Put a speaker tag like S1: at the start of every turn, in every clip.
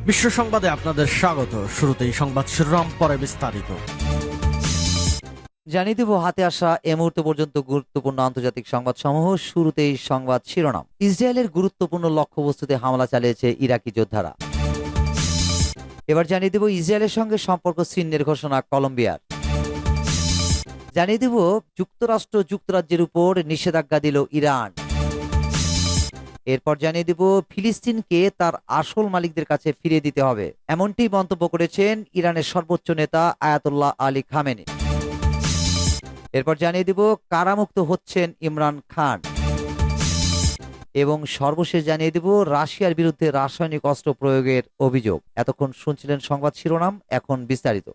S1: বিশ্ব সংবাদে আপনাদের স্বাগত। শুরুতেই সংবাদ শিরোনাম, পরে বিস্তারিত।
S2: জানিয়ে দেব হাতে আসা এ মুহূর্ত পর্যন্ত গুরুত্বপূর্ণ আন্তর্জাতিক সংবাদ সমূহ। শুরুতেই সংবাদ শিরোনাম। ইসরায়েলের গুরুত্বপূর্ণ লক্ষ্যবস্তুতে হামলা চালিয়েছে ইরাকি যোদ্ধারা। এবার জানিয়ে দেব ইসরায়েলের সঙ্গে সম্পর্ক ছিন্নের ঘোষণা কলম্বিয়ার। জানিয়ে দেব যুক্তরাষ্ট্র যুক্তরাজ্যের উপর নিষেধাজ্ঞা দিল ইরান। এরপর জানিয়ে দেব ফিলিস্তিনকে তার আসল মালিকদের কাছে ফিরিয়ে দিতে হবে, এমনটি মন্তব্য করেছেন ইরানের সর্বোচ্চ নেতা আয়াতুল্লাহ আলী খামেনি। এরপর জানিয়ে দিব কারামুক্ত হচ্ছেন ইমরান খান। এবং সর্বশেষ জানিয়ে দিব রাশিয়ার বিরুদ্ধে রাসায়নিক অস্ত্র প্রয়োগের অভিযোগ। এতক্ষণ শুনছিলেন সংবাদ শিরোনাম, এখন বিস্তারিত।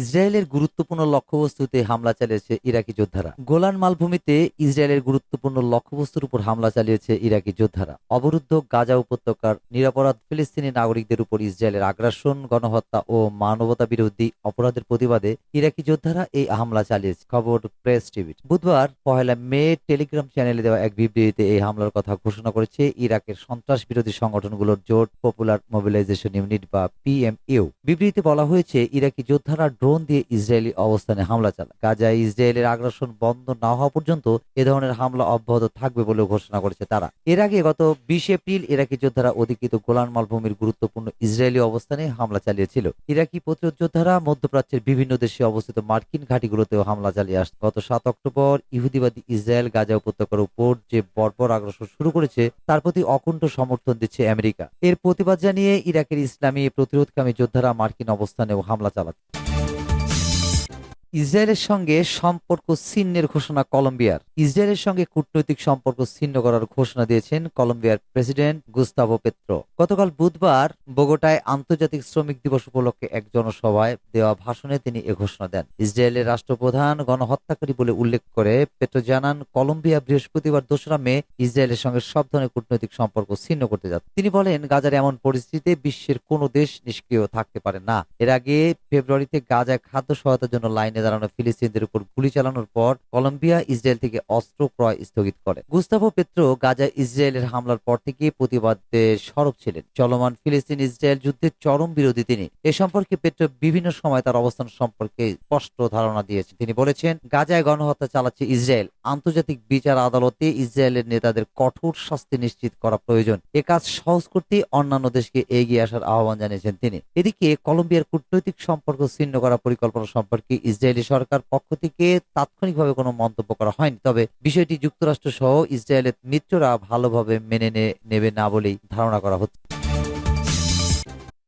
S2: ইসরায়েলের গুরুত্বপূর্ণ লক্ষ্যবস্তুতে হামলা চালিয়েছে ইরাকি যোদ্ধারা। গোলান মালভূমিতে ইসরায়েলের গুরুত্বপূর্ণ লক্ষ্যবস্তুর উপর হামলা চালিয়েছে ইরাকি যোদ্ধারা। অবরুদ্ধ গাজা উপত্যকার নিরপরাধ ফিলিস্তিনি নাগরিকদের উপর ইসরায়েলের আগ্রাসন, গণহত্যা ও মানবতা বিরোধী অপরাধের প্রতিবাদে ইরাকি যোদ্ধারা এই হামলা চালিয়েছে। খবর প্রেস টিভি। বুধবার 1 মে টেলিগ্রাম চ্যানেলে দেওয়া এক বিবৃতিতে এই হামলার কথা ঘোষণা করেছে ইরাকের সন্ত্রাস বিরোধী সংগঠনগুলোর জোট পপুলার মোবিলাইজেশন ইউনিট বা পিএমইউ। বিবৃতিতে বলা হয়েছে ইরাকি যোদ্ধারা ড্রোন দিয়ে ইসরায়েলি অবস্থানে হামলা চালায়। গাজায় ইসরায়েলের আগ্রাসন বন্ধ না হওয়া পর্যন্ত এ ধরনের হামলা অব্যাহত থাকবে বলেও ঘোষণা করেছে তারা। এর আগে গত 20 এপ্রিল ইরাকি যোদ্ধারা অধিকৃত গোলান মালভূমির গুরুত্বপূর্ণ ইসরায়েলি অবস্থানে হামলা চালিয়েছিল। ইরাকি প্রতিরোধ যোদ্ধারা মধ্যপ্রাচ্যের বিভিন্ন দেশে অবস্থিত মার্কিন ঘাঁটিগুলোতেও হামলা চালিয়ে আসছে। গত 7 অক্টোবর ইহুদিবাদী ইসরায়েল গাজা উপত্যকার উপর যে বর্বর আগ্রাসন শুরু করেছে তার প্রতি অকুণ্ঠ সমর্থন দিচ্ছে আমেরিকা। এর প্রতিবাদ জানিয়ে ইরাকের ইসলামী প্রতিরোধকামী যোদ্ধারা মার্কিন অবস্থানেও হামলা চালাচ্ছে। ইসরায়েলের সঙ্গে সম্পর্ক ছিন্নের ঘোষণা কলম্বিয়ার। ইসরায়েলের সঙ্গে কূটনৈতিক সম্পর্ক ছিন্ন করার ঘোষণা দিয়েছেন কলম্বিয়ার প্রেসিডেন্ট গুস্তাভো পেত্রো। গতকাল বুধবার বোগোটায় আন্তর্জাতিক শ্রমিক দিবস উপলক্ষে এক জনসভায় দেওয়া ভাষণে তিনি এ ঘোষণা দেন। ইসরায়েলের রাষ্ট্রপ্রধান গণহত্যাকারী বলে উল্লেখ করে পেত্রো জানান, কলম্বিয়া বৃহস্পতিবার 2 মে ইসরায়েলের সঙ্গে সব ধরনের কূটনৈতিক সম্পর্ক ছিন্ন করতে যাচ্ছে। তিনি বলেন, গাজার এমন পরিস্থিতিতে বিশ্বের কোনো দেশ নিষ্ক্রিয় থাকতে পারে না। এর আগে ফেব্রুয়ারিতে গাজায় খাদ্য সহায়তার জন্য লাইনে দাঁড়ানো ফিলিস্তিনিদের উপর গুলি চালানোর পর কলম্বিয়া ইসরায়েল থেকে অস্ত্র ক্রয় স্থগিত করে। গুস্তাভো পেত্রো গাজায় ইসরায়েলের হামলার পর থেকে প্রতিবাদে সরব ছিলেন। চলমান ফিলিস্তিন ইসরায়েল যুদ্ধের চরম বিরোধী তিনি। এ সম্পর্কে পেত্রো বিভিন্ন সময় তার অবস্থান সম্পর্কে স্পষ্ট ধারণা দিয়েছেন। তিনি বলেছেন, গাজায় গণহত্যা চালাচ্ছে ইসরায়েল। আন্তর্জাতিক বিচার আদালতে ইসরায়েলের নেতাদের কঠোর শাস্তি নিশ্চিত করা প্রয়োজন। এ কাজ সহজ করতে অন্যান্য দেশকে এগিয়ে আসার আহ্বান জানিয়েছেন তিনি। এদিকে কলম্বিয়ার কূটনৈতিক সম্পর্ক ছিন্ন করা পরিকল্পনা সম্পর্কে ইসরায়েলি সরকার পক্ষ থেকে তাৎক্ষণিকভাবে কোনো মন্তব্য করা হয়নি। তবে বিষয়টি যুক্তরাষ্ট্র সহ ইসরায়েলের মিত্ররা ভালোভাবে মেনে নেবে না বলেই ধারণা করা হচ্ছে।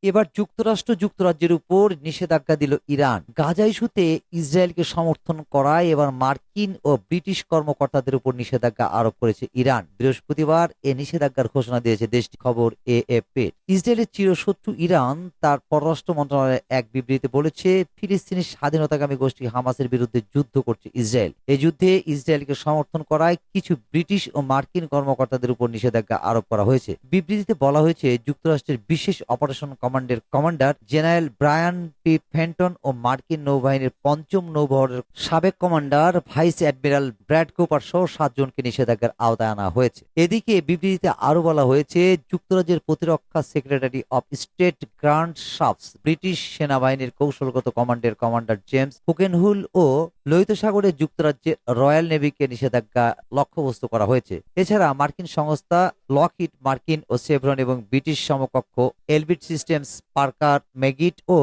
S2: এবার যুক্তরাষ্ট্র যুক্তরাজ্যের উপর নিষেধাজ্ঞা দিল ইরান। গাজা ইস্যুতে ইসরায়েলকে সমর্থন করায় এবার মার্কিন ও ব্রিটিশ কর্মকর্তাদের উপর নিষেধাজ্ঞা আরোপ করেছে ইরান। বৃহস্পতিবার এ নিষেধাজ্ঞার ঘোষণা দিয়েছে দেশটি। খবর এএফপি। ইসরায়েলের চিরশত্রু ইরান তার পররাষ্ট্র মন্ত্রণালয়ের এক বিবৃতিতে বলেছে, ফিলিস্তিনি স্বাধীনতাকামী গোষ্ঠী হামাসের বিরুদ্ধে যুদ্ধ করছে ইসরায়েল। এই যুদ্ধে ইসরায়েলকে সমর্থন করায় কিছু ব্রিটিশ ও মার্কিন কর্মকর্তাদের উপর নিষেধাজ্ঞা আরোপ করা হয়েছে। বিবৃতিতে বলা হয়েছে, যুক্তরাষ্ট্রের বিশেষ অপারেশন কমান্ডের commander general Brian P Fenton ও মার্কিন নৌবাহিনীর 5ম নৌবহরের সাবেক commander vice admiral Brad Cooper সহ 7 জনকে নিষেধাজ্ঞার আওতায় আনা হয়েছে। এদিকে বিবৃতিতে আরো বলা হয়েছে, যুক্তরাজ্যের প্রতিরক্ষা secretary of state Grant Shapps, British সেনাবাহিনীর কৌশলগত কমান্ডের কমান্ডার জেমস হুকেনহুল ও লোহিত সাগরে যুক্তরাজ্যের রয়্যাল নেভিকে নিষেধাজ্ঞা লক্ষ্যবস্তু করা হয়েছে। এছাড়া মার্কিন সংস্থা লকহিড মার্টিন ও সেভরন এবং ব্রিটিশ সমকক্ষ এলবিট সিস্টেমস, পার্কার মেগিট ও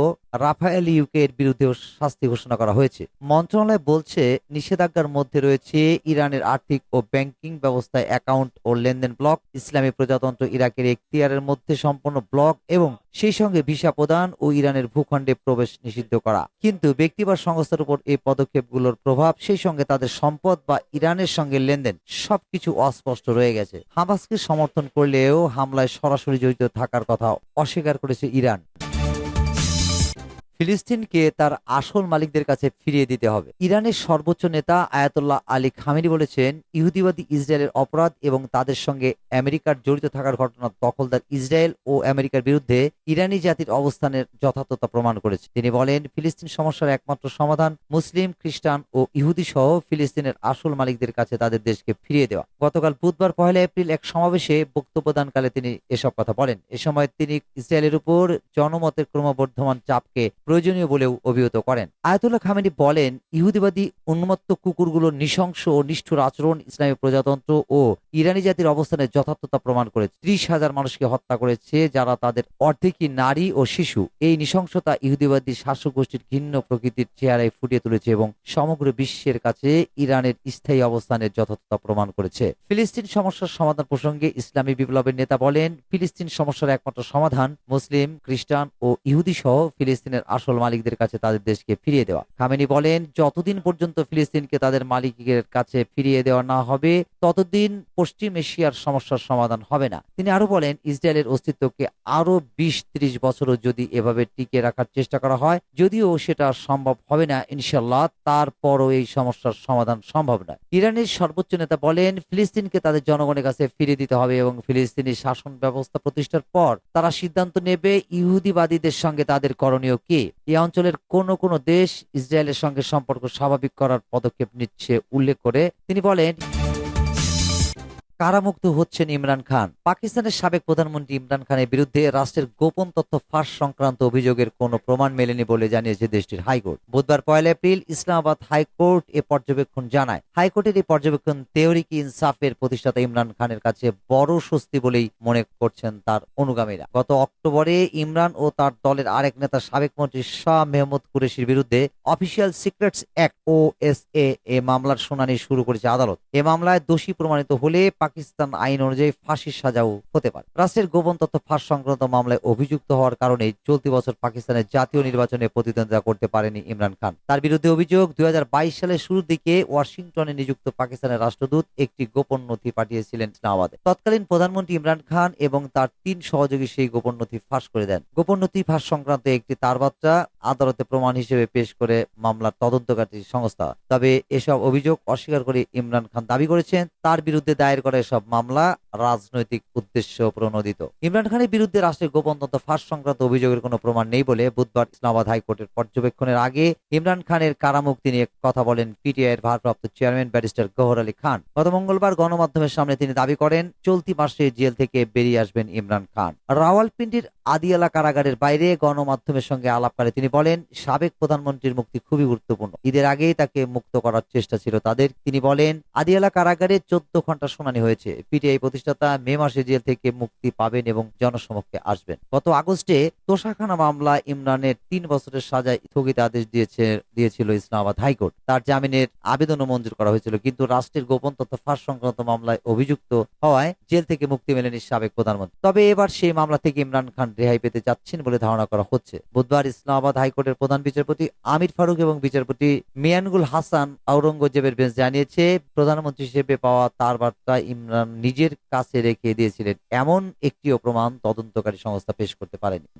S2: রাফায়েল ইউকে এর বিরুদ্ধেও শাস্তি ঘোষণা করা হয়েছে। মন্ত্রণালয় বলছে, নিষেধাজ্ঞার মধ্যে রয়েছে ইরানের আর্থিক ও ব্যাংকিং ব্যবস্থায় অ্যাকাউন্ট ও লেনদেন ব্লক, ইসলামী প্রজাতন্ত্র ইরাকের এখতিয়ারের মধ্যে সম্পূর্ণ ব্লক এবং সেই সঙ্গে ভিসা প্রদান ও ইরানের ভূখণ্ডে প্রবেশ নিষিদ্ধ করা। কিন্তু ব্যক্তি বা সংস্থার উপর এই পদক্ষেপগুলোর প্রভাব, সেই সঙ্গে তাদের সম্পদ বা ইরানের সঙ্গে লেনদেন সবকিছু অস্পষ্ট রয়ে গেছে। হামাসকে সমর্থন করলেও হামলায় সরাসরি জড়িত থাকার কথা অস্বীকার করেছে ইরান। ফিলিস্তিনকে তার আসল মালিকদের কাছে ফিরিয়ে দিতে হবে। ইরানের সর্বোচ্চ নেতা আয়াতুল্লাহ আলী খামেনি বলেছেন, ইহুদিবাদী ইসরায়েলের অপরাধ এবং তাদের সঙ্গে আমেরিকার জড়িত থাকার ঘটনা দখলদার ইসরায়েল ও আমেরিকার বিরুদ্ধে ইরানি জাতির অবস্থানের যথার্থতা প্রমাণ করেছে। তিনি বলেন, ফিলিস্তিন সমস্যার একমাত্র সমাধান মুসলিম, খ্রিস্টান ও ইহুদি সহ ফিলিস্তিনের আসল মালিকদের কাছে তাদের দেশকে ফিরিয়ে দেওয়া। গতকাল বুধবার 1 এপ্রিল এক সমাবেশে বক্তব্য দানকালে তিনি এসব কথা বলেন। এ সময় তিনি ইসরায়েলের উপর জনমতের ক্রমবর্ধমান চাপকে প্রয়োজনীয় বলেও অভিহিত করেন। আয়াতুল্লাহ খামেনি বলেন, ইহুদিবাদী উন্মত্ত কুকুরগুলোর নৃশংস ও নিষ্ঠুর আচরণ ইসলামী প্রজাতন্ত্র ও ইরানি জাতির অবস্থানের যথার্থতা প্রমাণ করেছে। 30,000 মানুষকে হত্যা করেছে, যারা তাদের অর্ধেকই নারী ও শিশু। এই নৃশংসতা ইহুদিবাদী শাসক গোষ্ঠীর ঘৃণ্য প্রকৃতির চেহারায় ফুটিয়ে তুলেছে এবং সমগ্র বিশ্বের কাছে ইরানের স্থায়ী অবস্থানের যথার্থতা প্রমাণ করেছে। ফিলিস্তিন সমস্যার সমাধান প্রসঙ্গে ইসলামী বিপ্লবের নেতা বলেন, ফিলিস্তিন সমস্যার একমাত্র সমাধান মুসলিম, খ্রিস্টান ও ইহুদি সহ ফিলিস্তিনের আসল মালিকদের কাছে তাদের দেশকে ফিরিয়ে দেওয়া। খামেনি বলেন, যতদিন পর্যন্ত ফিলিস্তিনকে তাদের মালিকের কাছে ফিরিয়ে দেওয়া না হবে, ততদিন পশ্চিম এশিয়ার সমস্যার সমাধান হবে না। তিনি আরো বলেন, ইসরায়েলের অস্তিত্বকে আরো 20-30 বছরও যদি এভাবে টিকে রাখার চেষ্টা করা হয়, যদিও সেটা সম্ভব হবে না ইনশাল্লাহ, তারপরও এই সমস্যার সমাধান সম্ভব নয়। ইরানের সর্বোচ্চ নেতা বলেন, ফিলিস্তিনকে তাদের জনগণের কাছে ফিরিয়ে দিতে হবে এবং ফিলিস্তিনি শাসন ব্যবস্থা প্রতিষ্ঠার পর তারা সিদ্ধান্ত নেবে ইহুদিবাদীদের সঙ্গে তাদের করণীয় কি। এই অঞ্চলের কোন কোন দেশ ইসরায়েলের সঙ্গে সম্পর্ক স্বাভাবিক করার পদক্ষেপ নিচ্ছে উল্লেখ করে তিনি বলেন, কারামুক্ত হচ্ছেন ইমরান খান। পাকিস্তানের সাবেক প্রধানমন্ত্রী ইমরান খানের বিরুদ্ধে রাষ্ট্রের গোপন তথ্য ফাঁস সংক্রান্ত অভিযোগের কোনো প্রমাণ মেলেনি বলে জানিয়েছে দেশটির হাইকোর্ট। বুধবার 1 এপ্রিল ইসলামাবাদ হাইকোর্ট এ পর্যবেক্ষণ জানায়। হাইকোর্টের এই পর্যবেক্ষণ তেহরিক ইনসাফের প্রতিষ্ঠাতা ইমরান খানের কাছে বড় স্বস্তি বলেই মনে করছেন তার অনুগামীরা। গত অক্টোবরে ইমরান ও তার দলের আরেক নেতা সাবেক মন্ত্রী শাহ মেহমুদ কুরেশির বিরুদ্ধে অফিসিয়াল সিক্রেটস অ্যাক্ট OSA এ মামলার শুনানি শুরু করেছে আদালত। এ মামলায় দোষী প্রমাণিত হলে পাকিস্তান আইন অনুযায়ী ফাঁসির সাজাও হতে পারে। রাষ্ট্রের গোপন তথ্য ফাঁস সংক্রান্ত মামলায় অভিযুক্ত হওয়ার কারণে চলতি বছর পাকিস্তানের জাতীয় নির্বাচনে প্রতিদ্বন্দ্বিতা করতে পারেনি ইমরান খান। তার বিরুদ্ধে অভিযোগ, 2022 সালের শুরুর দিকে ওয়াশিংটনে নিযুক্ত পাকিস্তানের রাষ্ট্রদূত একটি গোপন নথি পাঠিয়েছিলেন ইসলামাবাদে। তৎকালীন প্রধানমন্ত্রী ইমরান খান এবং তার 3 সহযোগী সেই গোপন নথি ফাঁস করে দেন। গোপন নথি ফাঁস সংক্রান্ত একটি তারবার্তা আদালতে প্রমাণ হিসেবে পেশ করে মামলার তদন্তকারী সংস্থা। তবে এসব অভিযোগ অস্বীকার করে ইমরান খান দাবি করেছেন, তার বিরুদ্ধে দায়ের করা এসব মামলা রাজনৈতিক উদ্দেশ্য প্রণোদিত। ইমরান খানের বিরুদ্ধে রাষ্ট্রের গোপন তথ্য ফাঁস সংক্রান্ত অভিযোগের কোনো প্রমাণ নেই বলে বুধবার ইসলামাবাদ হাইকোর্টের পর্যবেক্ষণের আগে ইমরান খানের কারামুক্তি নিয়ে কথা বলেন পিটিআই এর ভারপ্রাপ্ত চেয়ারম্যান ব্যারিস্টার গওহর আলী খান। গত মঙ্গলবার গণমাধ্যমের সামনে তিনি দাবি করেন, চলতি মাসে জেল থেকে বেরিয়ে আসবেন ইমরান খান। রাওয়ালপিন্ডির আদিয়ালা কারাগারের বাইরে গণমাধ্যমের সঙ্গে আলাপকালে তিনি বলেন, সাবেক প্রধানমন্ত্রীর মুক্তি খুবই গুরুত্বপূর্ণ। ঈদের আগেই তাকে মুক্ত করার চেষ্টা ছিল তাদের। তিনি বলেন, আদিয়ালা কারাগারে 14 ঘন্টা শুনানি হয়েছে। পিটিআই প্রতিষ্ঠাতা মে মাসে জেল থেকে মুক্তি পাবেন এবং জনসমক্ষে আসবেন। গত আগস্টে তোষাখানা মামলা ইমরানের 3 বছরের সাজায় স্থগিত আদেশ দিয়েছিল ইসলামাবাদ হাইকোর্ট। তার জামিনের আবেদনও মঞ্জুর করা হয়েছিল, কিন্তু রাষ্ট্রের গোপন তথ্য ফাঁস সংক্রান্ত মামলায় অভিযুক্ত হওয়ায় জেল থেকে মুক্তি মেলেনি সাবেক প্রধানমন্ত্রী। তবে এবার সেই মামলা থেকে ইমরান খান রেহাই পেতে যাচ্ছেন বলে ধারণা করা হচ্ছে। বুধবার ইসলামাবাদ হাইকোর্টের প্রধান বিচারপতি আমির ফারুক এবং বিচারপতি মিয়ানগুল হাসান আওরঙ্গজেবের বেঞ্চ জানিয়েছে, প্রধানমন্ত্রী হিসেবে পাওয়া তার বার্তা ইমরান নিজের কাছে রেখে দিয়েছিলেন এমন একটিও প্রমাণ তদন্তকারী সংস্থা পেশ করতে পারেনি।